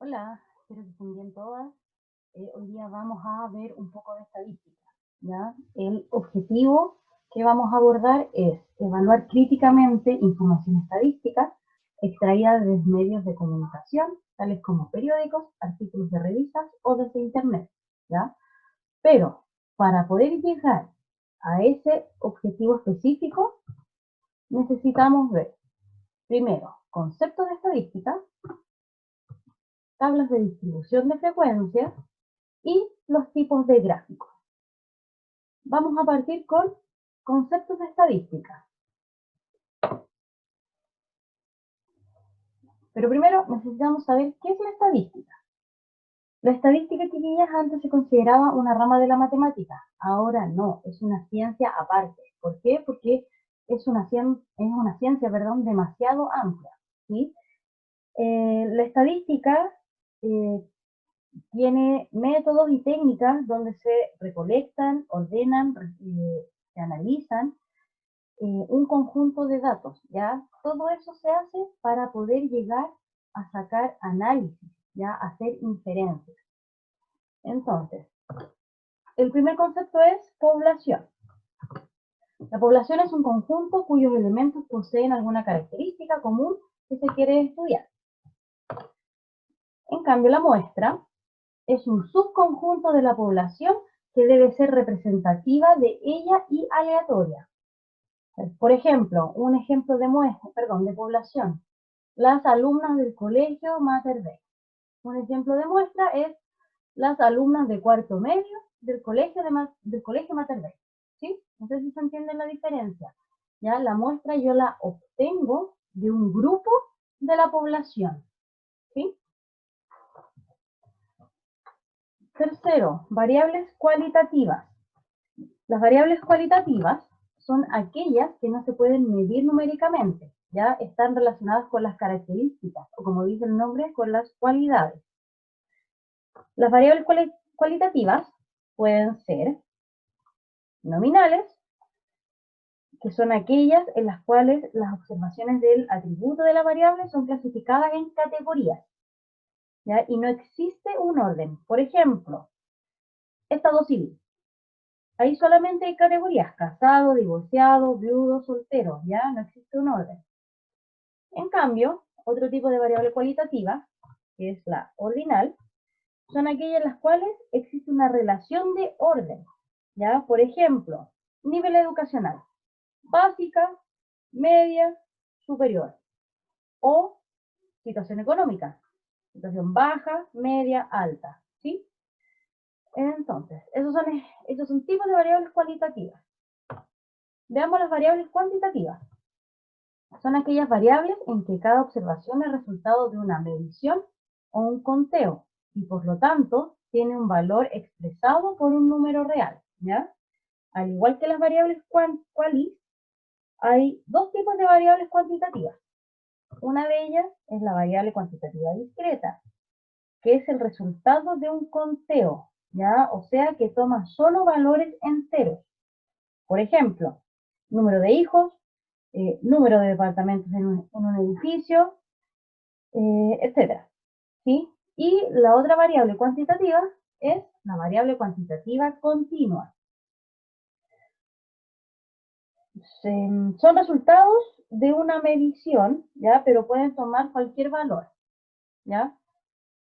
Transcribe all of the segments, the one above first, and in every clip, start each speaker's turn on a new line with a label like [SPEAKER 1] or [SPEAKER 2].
[SPEAKER 1] Hola, espero que estén bien todas. Hoy día vamos a ver un poco de estadística, ¿ya? El objetivo que vamos a abordar es evaluar críticamente información estadística extraída de medios de comunicación, tales como periódicos, artículos de revistas o desde Internet, ¿ya? Pero para poder llegar a ese objetivo específico, necesitamos ver, primero, conceptos de estadística, tablas de distribución de frecuencias, y los tipos de gráficos. Vamos a partir con conceptos de estadística. Pero primero necesitamos saber qué es la estadística. La estadística, chiquillas, antes se consideraba una rama de la matemática. Ahora no, es una ciencia aparte. ¿Por qué? Porque es una ciencia, demasiado amplia, ¿sí? La estadística eh, tiene métodos y técnicas donde se recolectan, ordenan, se analizan un conjunto de datos, ¿ya? Todo eso se hace para poder llegar a sacar análisis, ¿ya? A hacer inferencias. Entonces, el primer concepto es población. La población es un conjunto cuyos elementos poseen alguna característica común que se quiere estudiar. En cambio, la muestra es un subconjunto de la población que debe ser representativa de ella y aleatoria. Por ejemplo, un ejemplo de de población. Las alumnas del colegio Mater Dei. Un ejemplo de muestra es las alumnas de cuarto medio del colegio Mater Dei. ¿Sí? No sé si se entiende la diferencia. Ya la muestra yo la obtengo de un grupo de la población. ¿Sí? Tercero, variables cualitativas. Las variables cualitativas son aquellas que no se pueden medir numéricamente, ya están relacionadas con las características, o como dice el nombre, con las cualidades. Las variables cualitativas pueden ser nominales, que son aquellas en las cuales las observaciones del atributo de la variable son clasificadas en categorías, ¿ya? Y no existe un orden. Por ejemplo, estado civil. Ahí solamente hay categorías: casado, divorciado, viudo, soltero, ¿ya? No existe un orden. En cambio, otro tipo de variable cualitativa, que es la ordinal, son aquellas en las cuales existe una relación de orden, ¿ya? Por ejemplo, nivel educacional, básica, media, superior, o situación económica, situación baja, media, alta, ¿sí? Entonces, esos son tipos de variables cualitativas. Veamos las variables cuantitativas. Son aquellas variables en que cada observación es resultado de una medición o un conteo, y por lo tanto tiene un valor expresado por un número real, ¿ya? Al igual que las variables qualis, hay dos tipos de variables cuantitativas. Una de ellas es la variable cuantitativa discreta, que es el resultado de un conteo, ¿ya? O sea, que toma solo valores enteros. Por ejemplo, número de hijos, número de departamentos en un edificio, etcétera, ¿sí? Y la otra variable cuantitativa es la variable cuantitativa continua. Son resultados de una medición, ¿ya? Pero pueden tomar cualquier valor, ¿ya?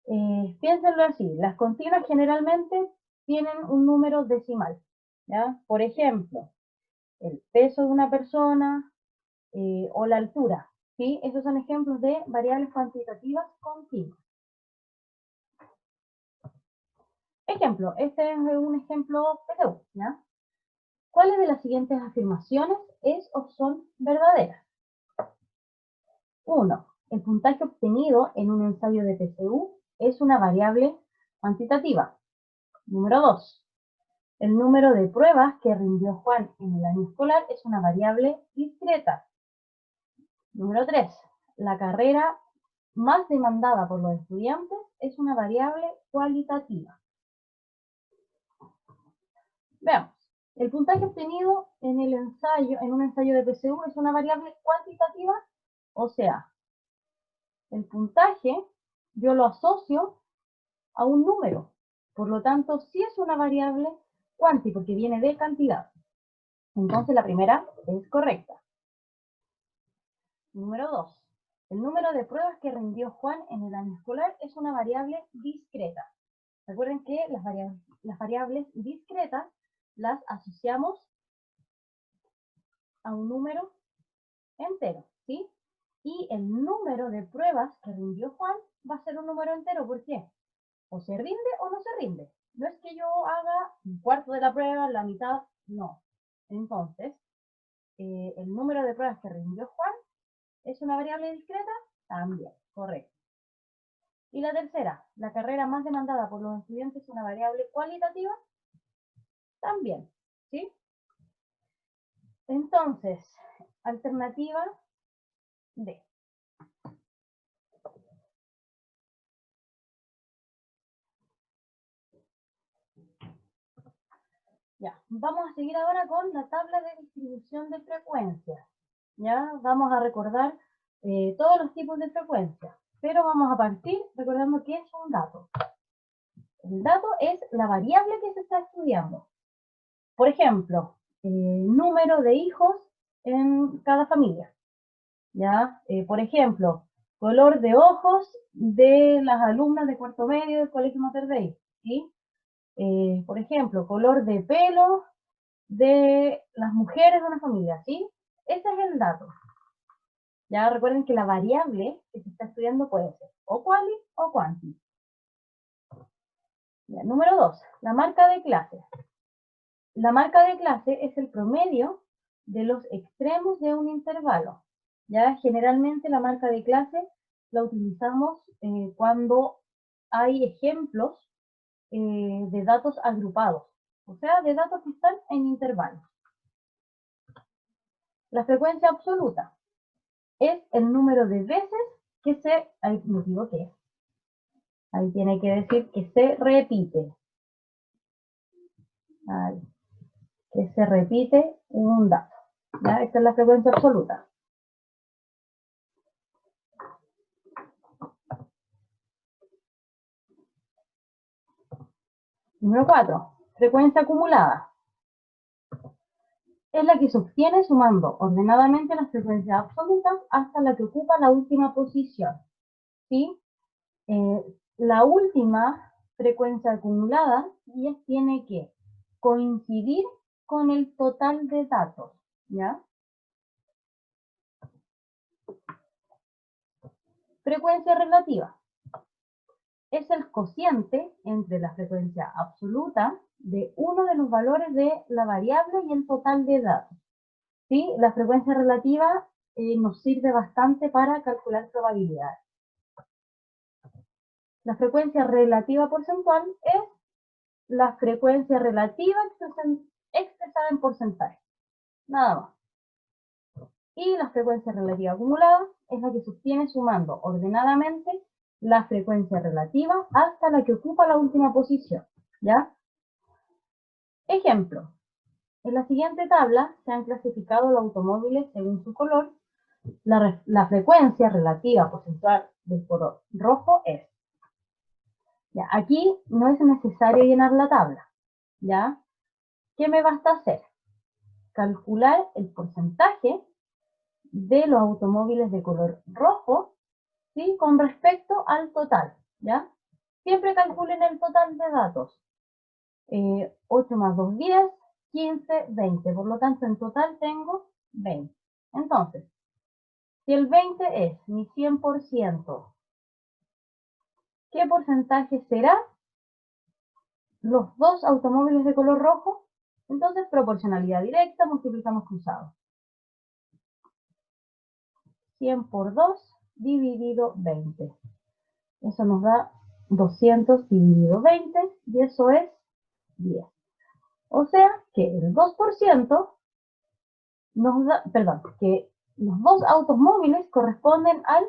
[SPEAKER 1] Piénsenlo así, las continuas generalmente tienen un número decimal, ¿ya? Por ejemplo, el peso de una persona o la altura, ¿sí? Esos son ejemplos de variables cuantitativas continuas. Ejemplo, este es un ejemplo PTU, ¿ya? ¿Cuáles de las siguientes afirmaciones es o son verdaderas? 1. El puntaje obtenido en un ensayo de PSU es una variable cuantitativa. Número 2. El número de pruebas que rindió Juan en el año escolar es una variable discreta. Número 3. La carrera más demandada por los estudiantes es una variable cualitativa. Veamos. El puntaje obtenido en un ensayo de PSU es una variable cuantitativa, o sea, el puntaje yo lo asocio a un número. Por lo tanto, sí es una variable cuanti, porque viene de cantidad. Entonces, la primera es correcta. Número 2. El número de pruebas que rindió Juan en el año escolar es una variable discreta. Recuerden que las variables discretas las asociamos a un número entero, ¿sí? Y el número de pruebas que rindió Juan va a ser un número entero. ¿Por qué? O se rinde o no se rinde. No es que yo haga un cuarto de la prueba, la mitad, no. Entonces, el número de pruebas que rindió Juan es una variable discreta, también, correcto. Y la tercera, la carrera más demandada por los estudiantes es una variable cualitativa, también, ¿sí? Entonces, alternativa D. Ya, vamos a seguir ahora con la tabla de distribución de frecuencias. Ya, vamos a recordar todos los tipos de frecuencias, pero vamos a partir recordando que es un dato. El dato es la variable que se está estudiando. Por ejemplo, número de hijos en cada familia. ¿Ya? Por ejemplo, color de ojos de las alumnas de cuarto medio del Colegio Mater Dei, ¿sí? Por ejemplo, color de pelo de las mujeres de una familia, ¿sí? Ese es el dato. Ya recuerden que la variable que se está estudiando puede ser o quali o quanti. Ya, número 2, la marca de clase. La marca de clase es el promedio de los extremos de un intervalo. Ya generalmente la marca de clase la utilizamos cuando hay ejemplos de datos agrupados, o sea, de datos que están en intervalos. La frecuencia absoluta es el número de veces que se, ahí me equivoqué, ahí tiene que decir que se repite. Ahí, que se repite un dato. ¿Ya? Esta es la frecuencia absoluta. Número 4. Frecuencia acumulada. Es la que se obtiene sumando ordenadamente las frecuencias absolutas hasta la que ocupa la última posición. ¿Sí? La última frecuencia acumulada tiene que coincidir con el total de datos. ¿Ya? Frecuencia relativa. Es el cociente entre la frecuencia absoluta de uno de los valores de la variable y el total de datos. ¿Sí? La frecuencia relativa nos sirve bastante para calcular probabilidades. La frecuencia relativa porcentual es la frecuencia relativa expresada en porcentaje. Nada más. Y la frecuencia relativa acumulada es la que se obtiene sumando ordenadamente la frecuencia relativa hasta la que ocupa la última posición. ¿Ya? Ejemplo. En la siguiente tabla se han clasificado los automóviles según su color. La frecuencia relativa porcentual del color rojo es. Ya, aquí no es necesario llenar la tabla. ¿Ya? ¿Qué me basta hacer? Calcular el porcentaje de los automóviles de color rojo, ¿sí? Con respecto al total. ¿Ya? Siempre calculen el total de datos. 8 más 2, 10, 15, 20. Por lo tanto, en total tengo 20. Entonces, si el 20 es mi 100%, ¿qué porcentaje será los dos automóviles de color rojo? Entonces, proporcionalidad directa, multiplicamos cruzado. 100 por 2 dividido 20. Eso nos da 200 dividido 20 y eso es 10. O sea que el 2% nos da, perdón, que los dos automóviles corresponden al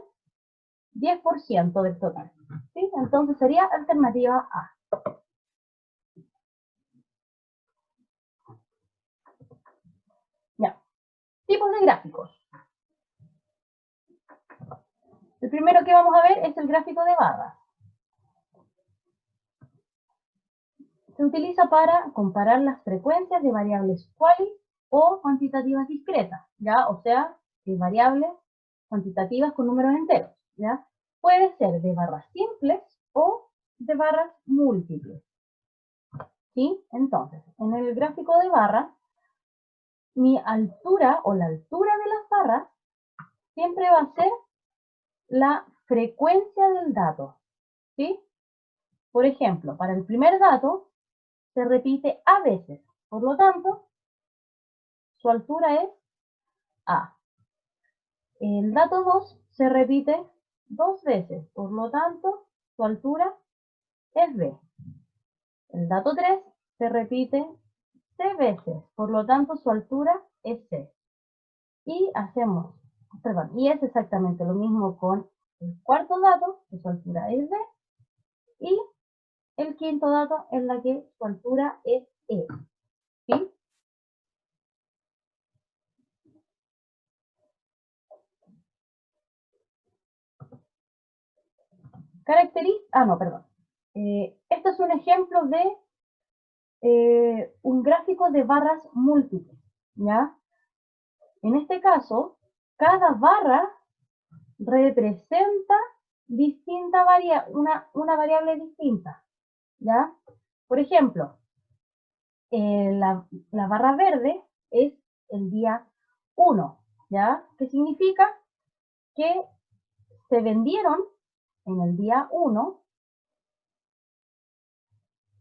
[SPEAKER 1] 10% del total. ¿Sí? Entonces sería alternativa A. Ya. Tipos de gráficos. El primero que vamos a ver es el gráfico de barras. Se utiliza para comparar las frecuencias de variables cuali o cuantitativas discretas, ¿ya? O sea, variables cuantitativas con números enteros, ¿ya? Puede ser de barras simples o de barras múltiples, ¿sí? Entonces, en el gráfico de barras, mi altura o la altura de las barras siempre va a ser la frecuencia del dato, ¿sí? Por ejemplo, para el primer dato se repite a veces, por lo tanto, su altura es A. El dato 2 se repite 2 veces, por lo tanto, su altura es B. El dato 3 se repite C veces, por lo tanto, su altura es C. Y y es exactamente lo mismo con el cuarto dato, que su altura es B, y el quinto dato en la que su altura es E. ¿Sí? Este es un ejemplo de un gráfico de barras múltiples, ¿ya? En este caso, cada barra representa una variable distinta, ¿ya? Por ejemplo, la barra verde es el día 1, ¿ya? Que significa que se vendieron en el día 1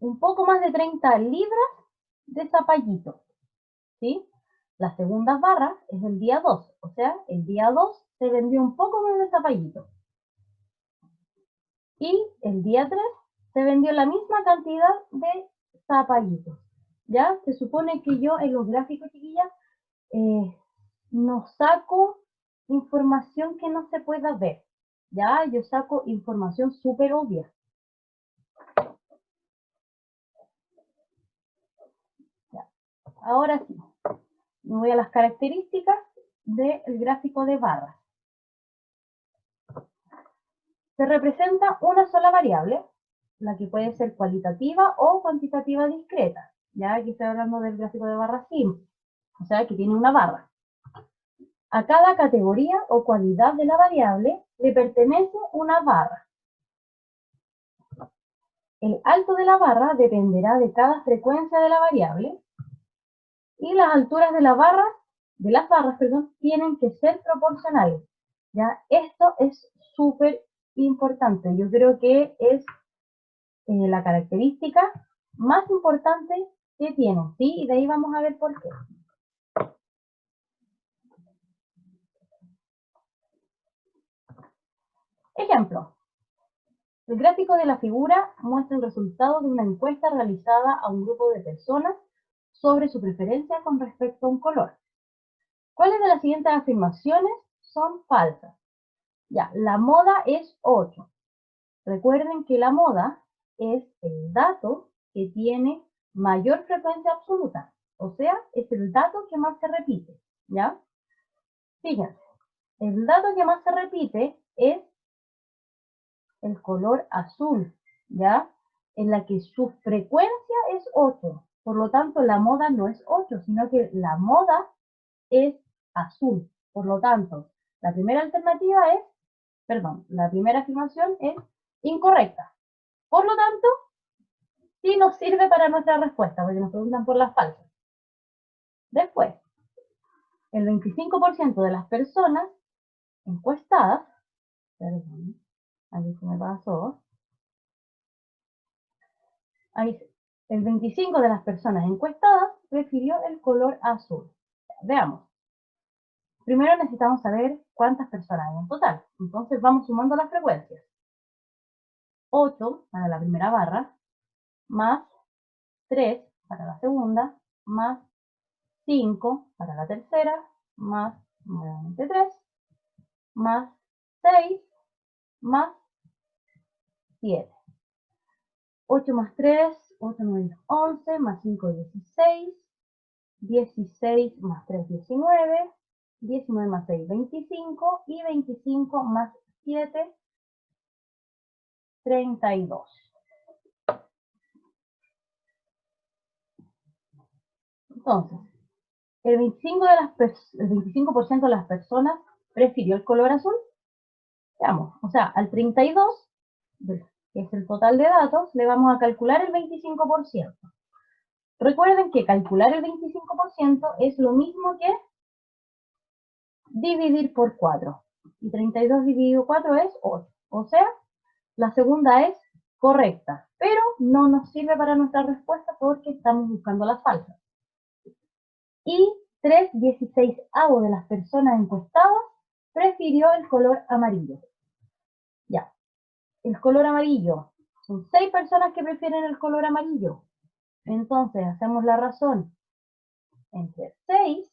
[SPEAKER 1] un poco más de 30 libras de zapallitos, ¿sí? La segunda barra es el día 2, o sea, el día 2 se vendió un poco más de zapallitos. Y el día 3 se vendió la misma cantidad de zapallitos. ¿Ya? Se supone que yo en los gráficos, chiquillas, no saco información que no se pueda ver. ¿Ya? Yo saco información súper obvia. ¿Ya? Ahora sí, me voy a las características del gráfico de barras. Se representa una sola variable, la que puede ser cualitativa o cuantitativa discreta. Ya aquí estoy hablando del gráfico de barras simple, o sea que tiene una barra. A cada categoría o cualidad de la variable le pertenece una barra. El alto de la barra dependerá de cada frecuencia de la variable y las alturas de las barras, tienen que ser proporcionales. ¿Ya? Esto es súper importante. Yo creo que es la característica más importante que tienen, ¿sí? Y de ahí vamos a ver por qué. Ejemplo. El gráfico de la figura muestra el resultado de una encuesta realizada a un grupo de personas sobre su preferencia con respecto a un color. ¿Cuáles de las siguientes afirmaciones son falsas? Ya, la moda es 8. Recuerden que la moda es el dato que tiene mayor frecuencia absoluta. O sea, es el dato que más se repite. ¿Ya? Fíjense, el dato que más se repite es el color azul, ¿ya? En la que su frecuencia es 8. Por lo tanto, la moda no es 8, sino que la moda es azul. Por lo tanto, la primera afirmación es incorrecta. Por lo tanto, sí nos sirve para nuestra respuesta, porque nos preguntan por las falsas. Después, el 25% de las personas encuestadas, perdón, ahí se me pasó, ahí, el 25% de las personas encuestadas prefirió el color azul. Veamos. Primero necesitamos saber cuántas personas hay en total. Entonces vamos sumando las frecuencias. 8 para la primera barra, más 3 para la segunda, más 5 para la tercera, más nuevamente 3, más 6, más 7. 8 más 3, 8, 9, 11, más 5, 16, 16 más 3, 19, 19 más 6, 25, y 25 más 7, 32. Entonces, el 25% de las personas prefirió el color azul. Veamos, o sea, al 32, que es el total de datos, le vamos a calcular el 25%. Recuerden que calcular el 25% es lo mismo que dividir por 4. Y 32 dividido 4 es 8. O sea, la segunda es correcta, pero no nos sirve para nuestra respuesta porque estamos buscando las falsas. Y 3/16 de las personas encuestadas prefirió el color amarillo. Ya, el color amarillo. Son 6 personas que prefieren el color amarillo. Entonces hacemos la razón entre 6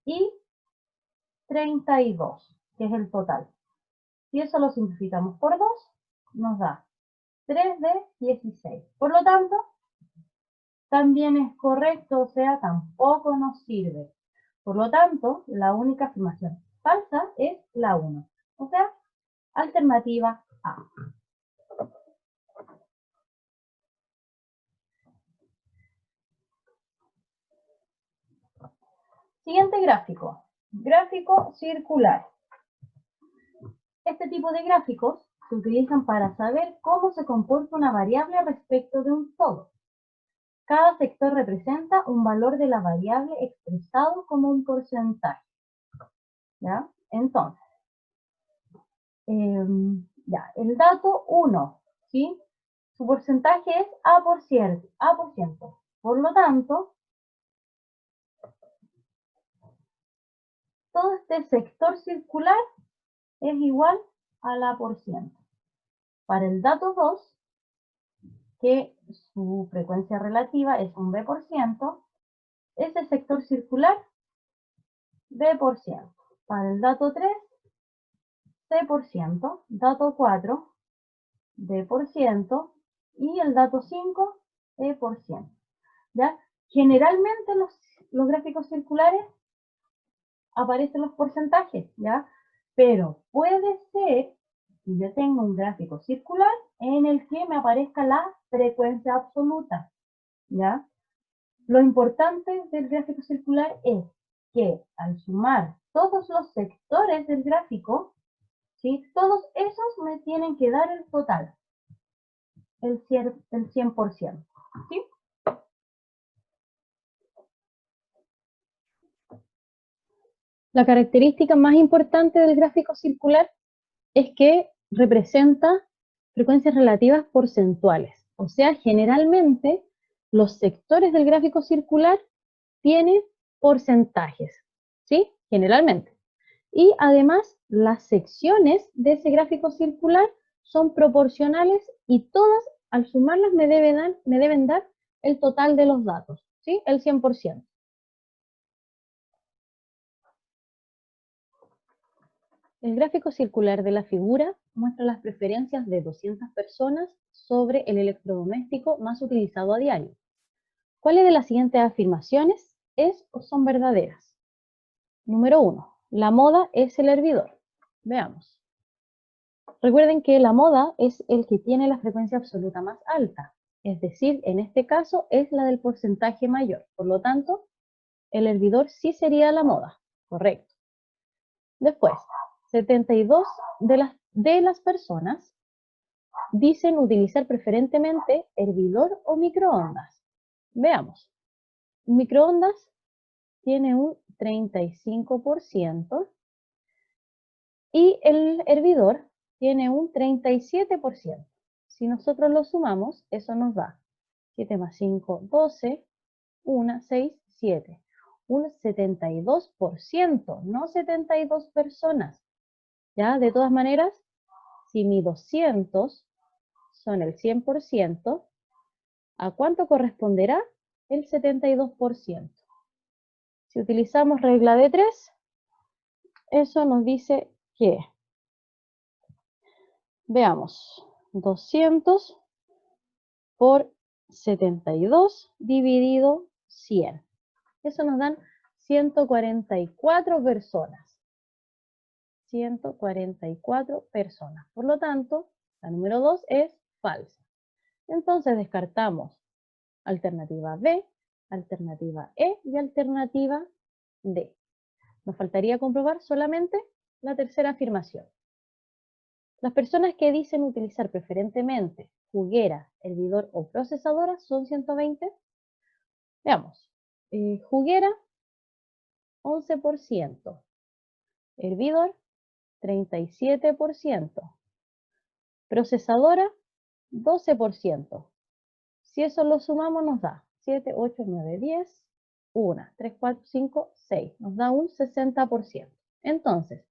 [SPEAKER 1] y 32, que es el total. Si eso lo simplificamos por 2, nos da 3/16. Por lo tanto, también es correcto, o sea, tampoco nos sirve. Por lo tanto, la única afirmación falsa es la 1. O sea, alternativa A. Siguiente gráfico. Gráfico circular. Este tipo de gráficos se utilizan para saber cómo se comporta una variable respecto de un todo. Cada sector representa un valor de la variable expresado como un porcentaje. ¿Ya? Entonces, ya, el dato 1, ¿sí? Su porcentaje es A%. Por lo tanto, todo este sector circular es igual al A%. Para el dato 2, que su frecuencia relativa es un B%, ese sector circular, B%. Para el dato 3, C%, dato 4, D%, y el dato 5, E%. ¿Ya? Generalmente los gráficos circulares aparecen los porcentajes, ¿ya? Pero puede ser que yo tenga un gráfico circular en el que me aparezca la frecuencia absoluta, ¿ya? Lo importante del gráfico circular es que al sumar todos los sectores del gráfico, ¿sí? Todos esos me tienen que dar el total, el 100%, ¿sí? La característica más importante del gráfico circular es que representa frecuencias relativas porcentuales. O sea, generalmente los sectores del gráfico circular tienen porcentajes, ¿sí? Generalmente. Y además, las secciones de ese gráfico circular son proporcionales y todas, al sumarlas, me deben dar el total de los datos, ¿sí? El 100%. El gráfico circular de la figura muestra las preferencias de 200 personas sobre el electrodoméstico más utilizado a diario. ¿Cuáles de las siguientes afirmaciones es o son verdaderas? Número 1. La moda es el hervidor. Veamos. Recuerden que la moda es el que tiene la frecuencia absoluta más alta. Es decir, en este caso es la del porcentaje mayor. Por lo tanto, el hervidor sí sería la moda. Correcto. Después, 72 de las personas dicen utilizar preferentemente hervidor o microondas. Veamos. Microondas tiene un 35% y el hervidor tiene un 37%. Si nosotros lo sumamos, eso nos da 7 más 5, 12, 1, 6, 7. Un 72%, no 72 personas. ¿Ya? De todas maneras, si mi 200 son el 100%, ¿a cuánto corresponderá el 72%? Si utilizamos regla de 3, eso nos dice que, veamos, 200 por 72 dividido 100. Eso nos dan 144 personas.
[SPEAKER 2] 144 personas. Por lo tanto, la número 2 es falsa. Entonces descartamos alternativa B, alternativa E y alternativa D. Nos faltaría comprobar solamente la tercera afirmación. Las personas que dicen utilizar preferentemente juguera, hervidor o procesadora son 120. Veamos. Juguera, 11%. Hervidor, 37%. Procesadora, 12%. Si eso lo sumamos nos da 7, 8, 9, 10, 1, 3, 4, 5, 6. Nos da un 60%. Entonces,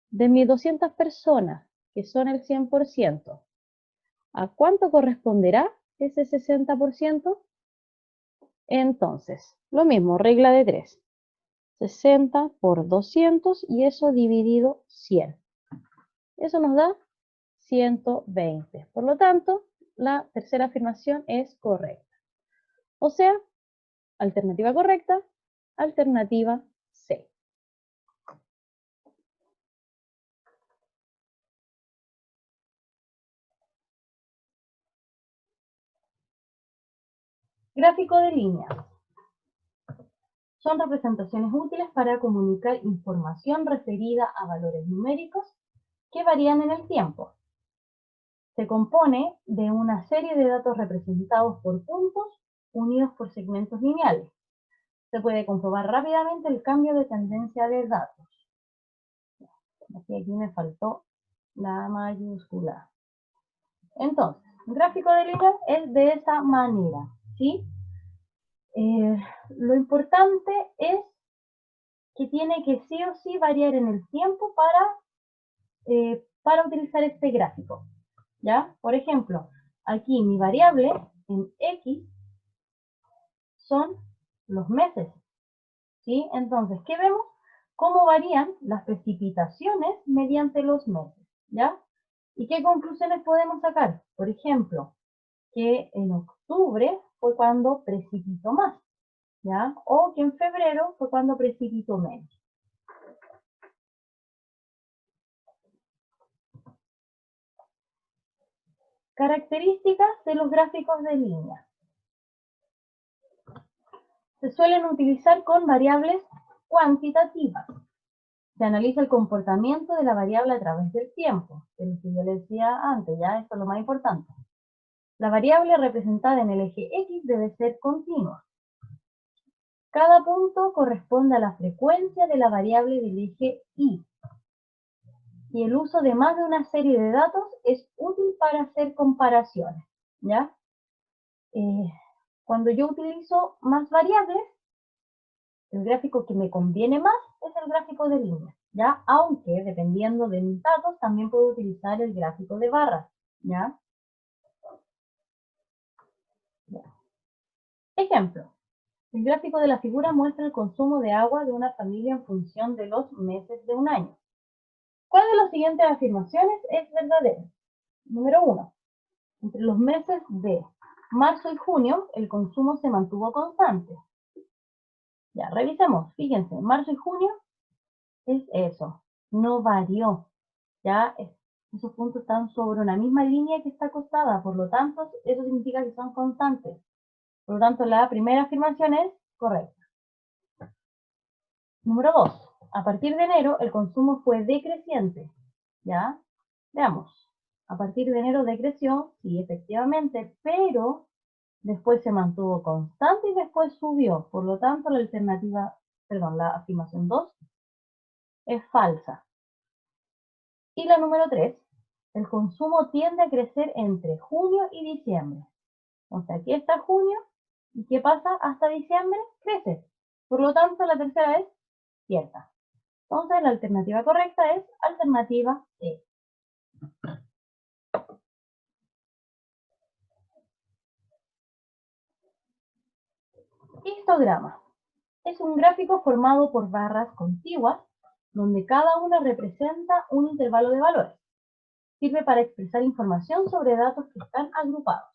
[SPEAKER 2] de mis 200 personas, que son el 100%, ¿a cuánto corresponderá ese 60%? Entonces, lo mismo, regla de 3. 60 por 200 y eso dividido 100. Eso nos da 120. Por lo tanto, la tercera afirmación es correcta. O sea, alternativa correcta, alternativa C.
[SPEAKER 1] Gráfico de líneas. Son representaciones útiles para comunicar información referida a valores numéricos que varían en el tiempo. Se compone de una serie de datos representados por puntos unidos por segmentos lineales. Se puede comprobar rápidamente el cambio de tendencia de datos. Aquí me faltó la mayúscula. Entonces, el gráfico de líneas es de esa manera, ¿sí? Lo importante es que tiene que sí o sí variar en el tiempo para utilizar este gráfico, ¿ya? Por ejemplo, aquí mi variable en X son los meses, ¿sí? Entonces, ¿qué vemos? Cómo varían las precipitaciones mediante los meses, ¿ya? ¿Y qué conclusiones podemos sacar? Por ejemplo, que en octubre fue cuando precipitó más, ¿ya? O que en febrero fue cuando precipitó menos. Características de los gráficos de línea. Se suelen utilizar con variables cuantitativas. Se analiza el comportamiento de la variable a través del tiempo, que es lo que yo les decía antes, ya esto es lo más importante. La variable representada en el eje X debe ser continua. Cada punto corresponde a la frecuencia de la variable del eje Y. Y el uso de más de una serie de datos es útil para hacer comparaciones, ¿ya? Cuando yo utilizo más variables, el gráfico que me conviene más es el gráfico de líneas, ¿ya? Aunque, dependiendo de mis datos, también puedo utilizar el gráfico de barras, ¿ya? Ejemplo. El gráfico de la figura muestra el consumo de agua de una familia en función de los meses de un año. ¿Cuál de las siguientes afirmaciones es verdadera? Número 1. Entre los meses de marzo y junio, el consumo se mantuvo constante. Ya, revisemos. Fíjense, marzo y junio es eso. No varió. Ya, esos puntos están sobre una misma línea que está acostada. Por lo tanto, eso significa que son constantes. Por lo tanto, la primera afirmación es correcta. Número 2. A partir de enero, el consumo fue decreciente. ¿Ya? Veamos. A partir de enero decreció, sí, efectivamente, pero después se mantuvo constante y después subió. Por lo tanto, la afirmación 2 es falsa. Y la número 3, el consumo tiende a crecer entre junio y diciembre. Entonces, aquí está junio, ¿y qué pasa hasta diciembre? Crece. Por lo tanto, la tercera es cierta. Entonces, la alternativa correcta es alternativa E. Histograma. Es un gráfico formado por barras contiguas, donde cada una representa un intervalo de valores. Sirve para expresar información sobre datos que están agrupados.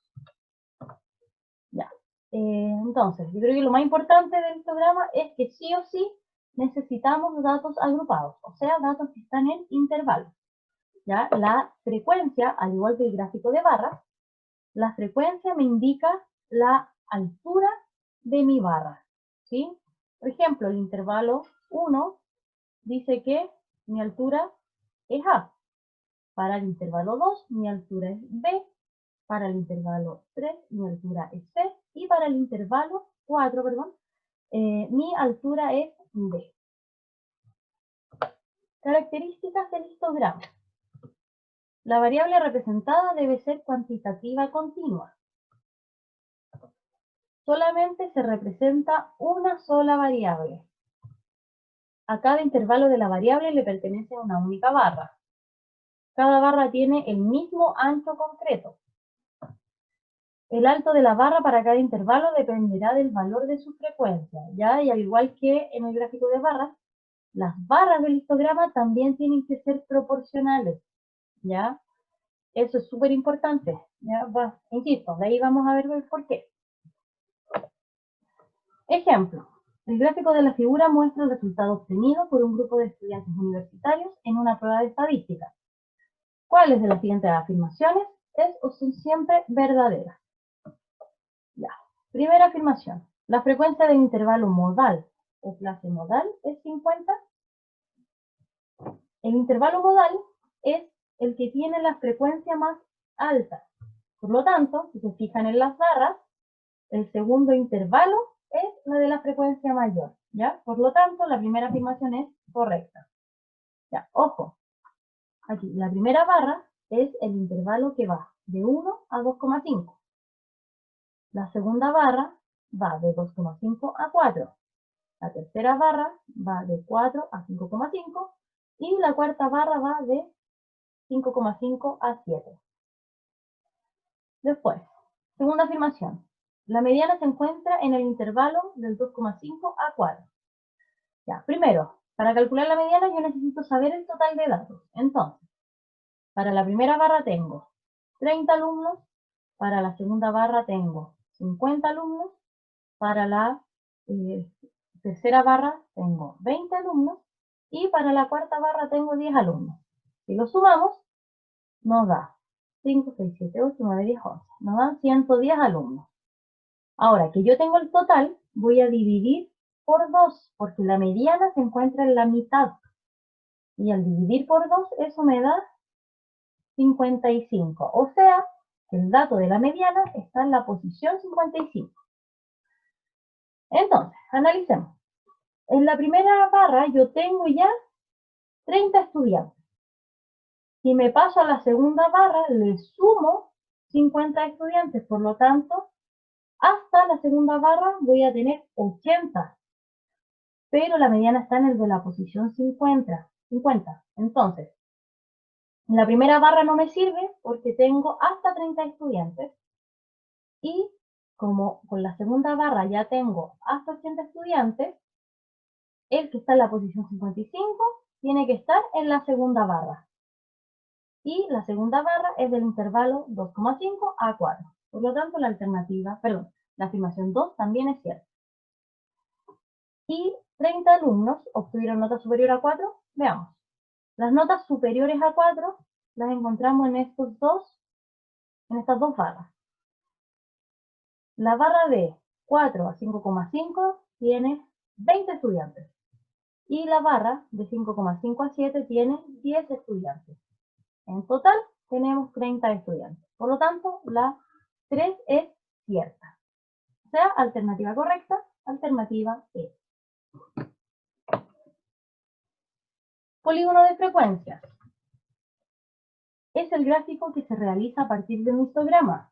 [SPEAKER 1] Ya. Entonces, yo creo que lo más importante del histograma es que sí o sí necesitamos datos agrupados, o sea, datos que están en intervalos. ¿Ya? La frecuencia, al igual que el gráfico de barras, la frecuencia me indica la altura de mi barra, ¿sí? Por ejemplo, el intervalo 1 dice que mi altura es A. Para el intervalo 2, mi altura es B. Para el intervalo 3, mi altura es C. Y para el intervalo 4, mi altura es D. Características del histograma. La variable representada debe ser cuantitativa continua. Solamente se representa una sola variable. A cada intervalo de la variable le pertenece una única barra. Cada barra tiene el mismo ancho concreto. El alto de la barra para cada intervalo dependerá del valor de su frecuencia, ¿ya? Y al igual que en el gráfico de barras, las barras del histograma también tienen que ser proporcionales, ¿ya? Eso es súper importante, ¿ya? Insisto, de ahí vamos a ver el por qué. Ejemplo, el gráfico de la figura muestra el resultado obtenido por un grupo de estudiantes universitarios en una prueba de estadística. ¿Cuáles de las siguientes afirmaciones es o son siempre verdaderas? Ya. Primera afirmación. La frecuencia del intervalo modal o clase modal es 50. El intervalo modal es el que tiene la frecuencia más alta. Por lo tanto, si se fijan en las barras, el segundo intervalo es la de la frecuencia mayor, ¿ya? Por lo tanto, la primera afirmación es correcta. Ya, ojo, aquí la primera barra es el intervalo que va de 1 a 2,5. La segunda barra va de 2,5 a 4. La tercera barra va de 4 a 5,5 y la cuarta barra va de 5,5 a 7. Después, segunda afirmación. La mediana se encuentra en el intervalo del 2,5 a 4. Ya, primero, para calcular la mediana yo necesito saber el total de datos. Entonces, para la primera barra tengo 30 alumnos, para la segunda barra tengo 50 alumnos, para la tercera barra tengo 20 alumnos y para la cuarta barra tengo 10 alumnos. Si lo sumamos, nos da 5, 6, 7, 8, 9, 10, 11. Nos dan 110 alumnos. Ahora que yo tengo el total, voy a dividir por 2, porque la mediana se encuentra en la mitad. Y al dividir por 2, eso me da 55. O sea, que el dato de la mediana está en la posición 55. Entonces, analicemos. En la primera barra yo tengo ya 30 estudiantes. Si me paso a la segunda barra, le sumo 50 estudiantes. Por lo tanto, hasta la segunda barra voy a tener 80. Pero la mediana está en el de la posición 50. Entonces, la primera barra no me sirve porque tengo hasta 30 estudiantes. Y como con la segunda barra ya tengo hasta 80 estudiantes, el que está en la posición 55 tiene que estar en la segunda barra. Y la segunda barra es del intervalo 2,5 a 4. Por lo tanto, la afirmación 2 también es cierta. Y 30 alumnos obtuvieron nota superior a 4. Veamos. Las notas superiores a 4 las encontramos en estas dos barras. La barra de 4 a 5,5 tiene 20 estudiantes. Y la barra de 5,5 a 7 tiene 10 estudiantes. En total tenemos 30 estudiantes. Por lo tanto, la 3 es cierta. O sea, alternativa correcta, alternativa E. Polígono de frecuencias. Es el gráfico que se realiza a partir de un histograma,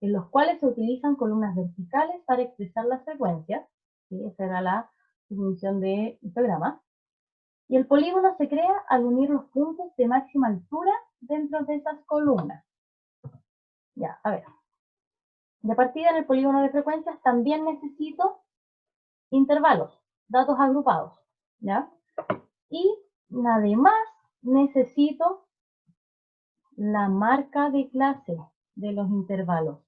[SPEAKER 1] en los cuales se utilizan columnas verticales para expresar las frecuencias. ¿Sí? Esa era la definición de histograma. Y el polígono se crea al unir los puntos de máxima altura dentro de esas columnas. Ya, a ver. De partida en el polígono de frecuencias también necesito intervalos, datos agrupados, ¿ya? Y además necesito la marca de clase de los intervalos,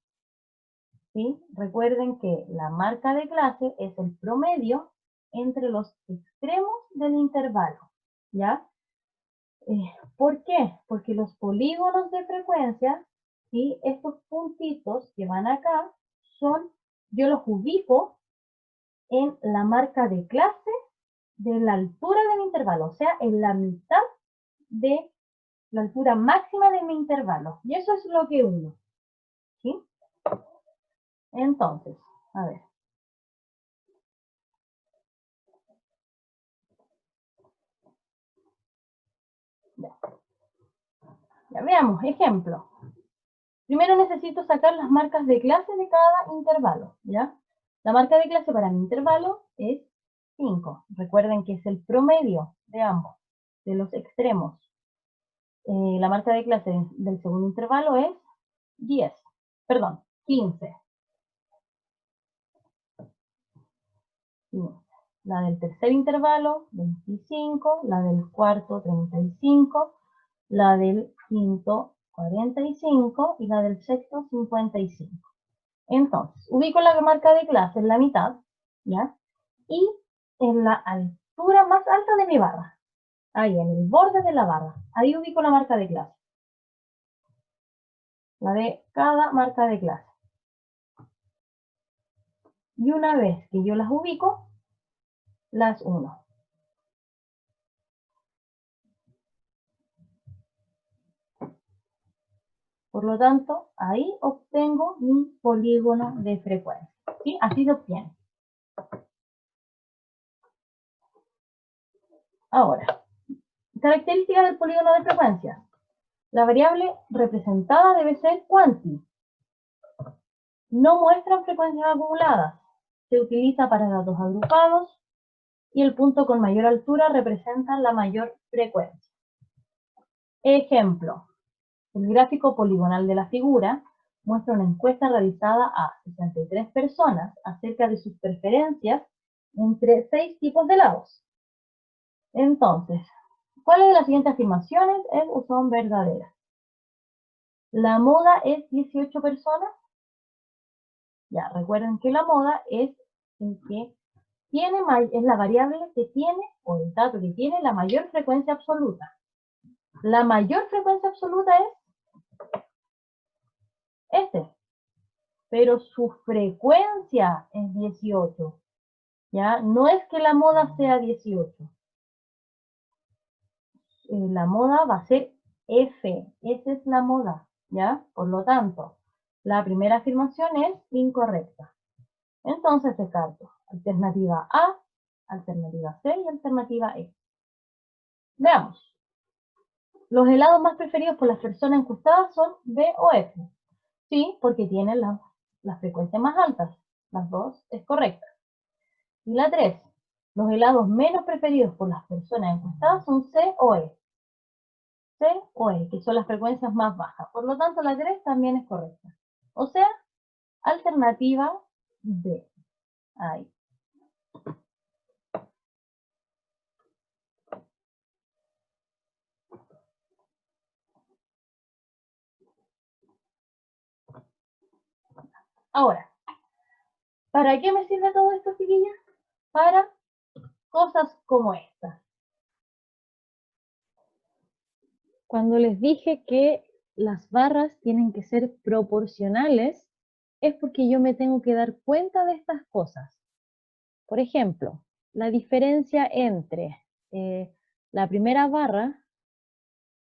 [SPEAKER 1] ¿sí? Recuerden que la marca de clase es el promedio entre los extremos del intervalo, ¿ya? ¿Por qué? Porque los polígonos de frecuencia, ¿sí? Estos puntitos que van acá, yo los ubico en la marca de clase de la altura del intervalo, o sea, en la mitad de la altura máxima de mi intervalo. Y eso es lo que uno, ¿sí? Entonces, a ver. Ya veamos, ejemplo. Primero necesito sacar las marcas de clase de cada intervalo, ¿ya? La marca de clase para mi intervalo es 5. Recuerden que es el promedio de ambos, de los extremos. La marca de clase del segundo intervalo es 10, perdón, 15. La del tercer intervalo, 25. La del cuarto, 35. La del quinto, 45. Y la del sexto, 55. Entonces, ubico la marca de clase en la mitad, ¿ya? Y en la altura más alta de mi barra. Ahí, en el borde de la barra. Ahí ubico la marca de clase. La de cada marca de clase. Y una vez que yo las ubico, las uno. Por lo tanto, ahí obtengo mi polígono de frecuencia. ¿Sí? Así se obtiene. Ahora, características del polígono de frecuencia. La variable representada debe ser cuanti. No muestran frecuencias acumuladas. Se utiliza para datos agrupados y el punto con mayor altura representa la mayor frecuencia. Ejemplo. El gráfico poligonal de la figura muestra una encuesta realizada a 63 personas acerca de sus preferencias entre 6 tipos de helados. Entonces, ¿cuáles de las siguientes afirmaciones es o son verdaderas? ¿La moda es 18 personas? Ya, recuerden que la moda es el que es la variable que tiene, o el dato que tiene la mayor frecuencia absoluta. La mayor frecuencia absoluta es este, pero su frecuencia es 18. ¿Ya? No es que la moda sea 18. La moda va a ser F. Esa es la moda, ¿ya? Por lo tanto, la primera afirmación es incorrecta. Entonces descarto alternativa A, alternativa C y alternativa E. Veamos. Los helados más preferidos por las personas encuestadas son B o F. Sí, porque tienen las frecuencias más altas. Las dos es correcta. Y la 3. Los helados menos preferidos por las personas encuestadas son C o E. C o E, que son las frecuencias más bajas. Por lo tanto, la 3 también es correcta. O sea, alternativa D. Ahí. Ahora, ¿para qué me sirve todo esto, chiquillas? Para cosas como esta.
[SPEAKER 2] Cuando les dije que las barras tienen que ser proporcionales, es porque yo me tengo que dar cuenta de estas cosas. Por ejemplo, la diferencia entre la primera barra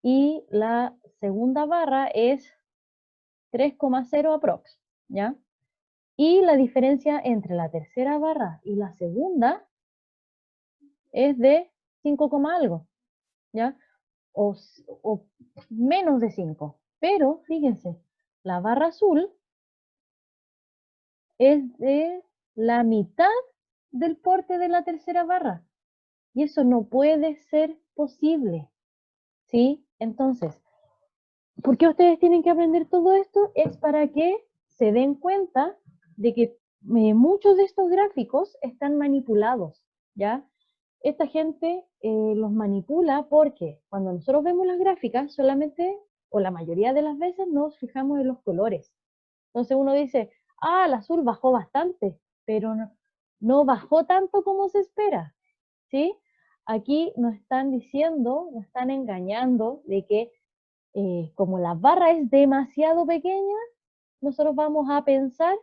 [SPEAKER 2] y la segunda barra es 3,0 aprox, ¿ya? Y la diferencia entre la tercera barra y la segunda es de 5, algo, ¿ya? O menos de 5. Pero fíjense, la barra azul es de la mitad del porte de la tercera barra. Y eso no puede ser posible, ¿sí? Entonces, ¿por qué ustedes tienen que aprender todo esto? Es para que se den cuenta de que muchos de estos gráficos están manipulados, ¿ya? Esta gente los manipula porque cuando nosotros vemos las gráficas solamente, o la mayoría de las veces, nos fijamos en los colores. Entonces uno dice, ah, el azul bajó bastante, pero no bajó tanto como se espera, ¿sí? Aquí nos están diciendo, nos están engañando de que como la barra es demasiado pequeña, nosotros vamos a pensar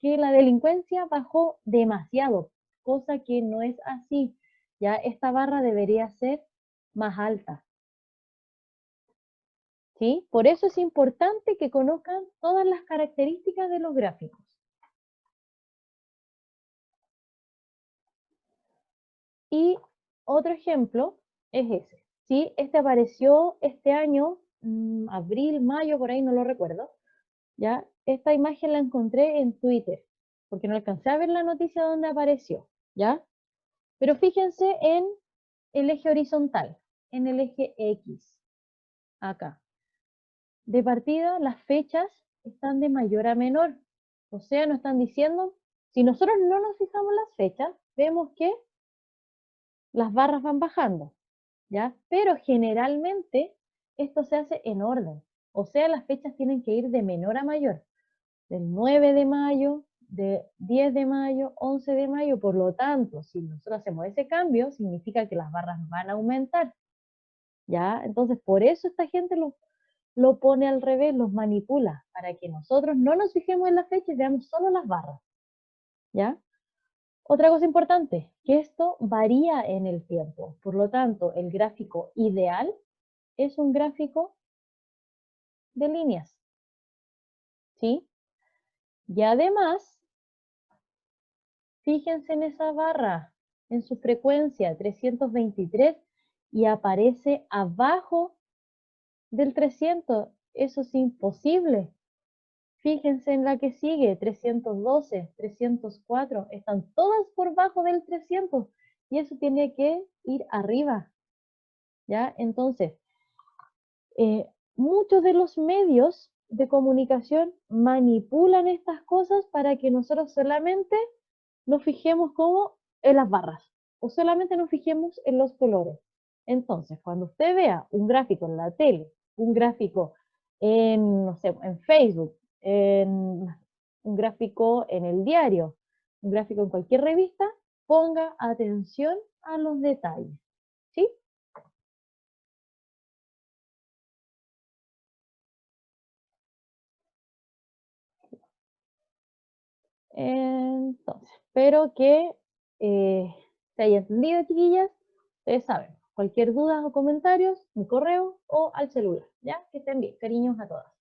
[SPEAKER 2] que la delincuencia bajó demasiado, cosa que no es así. Ya esta barra debería ser más alta. ¿Sí? Por eso es importante que conozcan todas las características de los gráficos. Y otro ejemplo es ese. ¿Sí? Este apareció este año, abril, mayo, por ahí no lo recuerdo. ¿Ya? Esta imagen la encontré en Twitter, porque no alcancé a ver la noticia donde apareció. ¿Ya? Pero fíjense en el eje horizontal, en el eje X, acá. De partida, las fechas están de mayor a menor. O sea, nos están diciendo, si nosotros no nos fijamos las fechas, vemos que las barras van bajando, ¿ya? Pero generalmente esto se hace en orden. O sea, las fechas tienen que ir de menor a mayor. Del 9 de mayo, de 10 de mayo, 11 de mayo. Por lo tanto, si nosotros hacemos ese cambio, significa que las barras van a aumentar, ¿ya? Entonces, por eso esta gente lo pone al revés, los manipula, para que nosotros no nos fijemos en la fecha y veamos solo las barras, ¿ya? Otra cosa importante, que esto varía en el tiempo. Por lo tanto, el gráfico ideal es un gráfico de líneas, ¿sí? Y además, fíjense en esa barra, en su frecuencia 323, y aparece abajo del 300. Eso es imposible. Fíjense en la que sigue, 312, 304, están todas por bajo del 300 y eso tiene que ir arriba, ¿ya? Entonces, muchos de los medios de comunicación manipulan estas cosas para que nosotros solamente nos fijemos como en las barras o solamente nos fijemos en los colores. Entonces, cuando usted vea un gráfico en la tele, un gráfico en, no sé, en Facebook, en un gráfico en el diario, un gráfico en cualquier revista, ponga atención a los detalles, ¿sí? Entonces, espero que se haya entendido, chiquillas. Ustedes saben, cualquier duda o comentarios, mi correo o al celular, ¿ya? Que estén bien. Cariños a todas.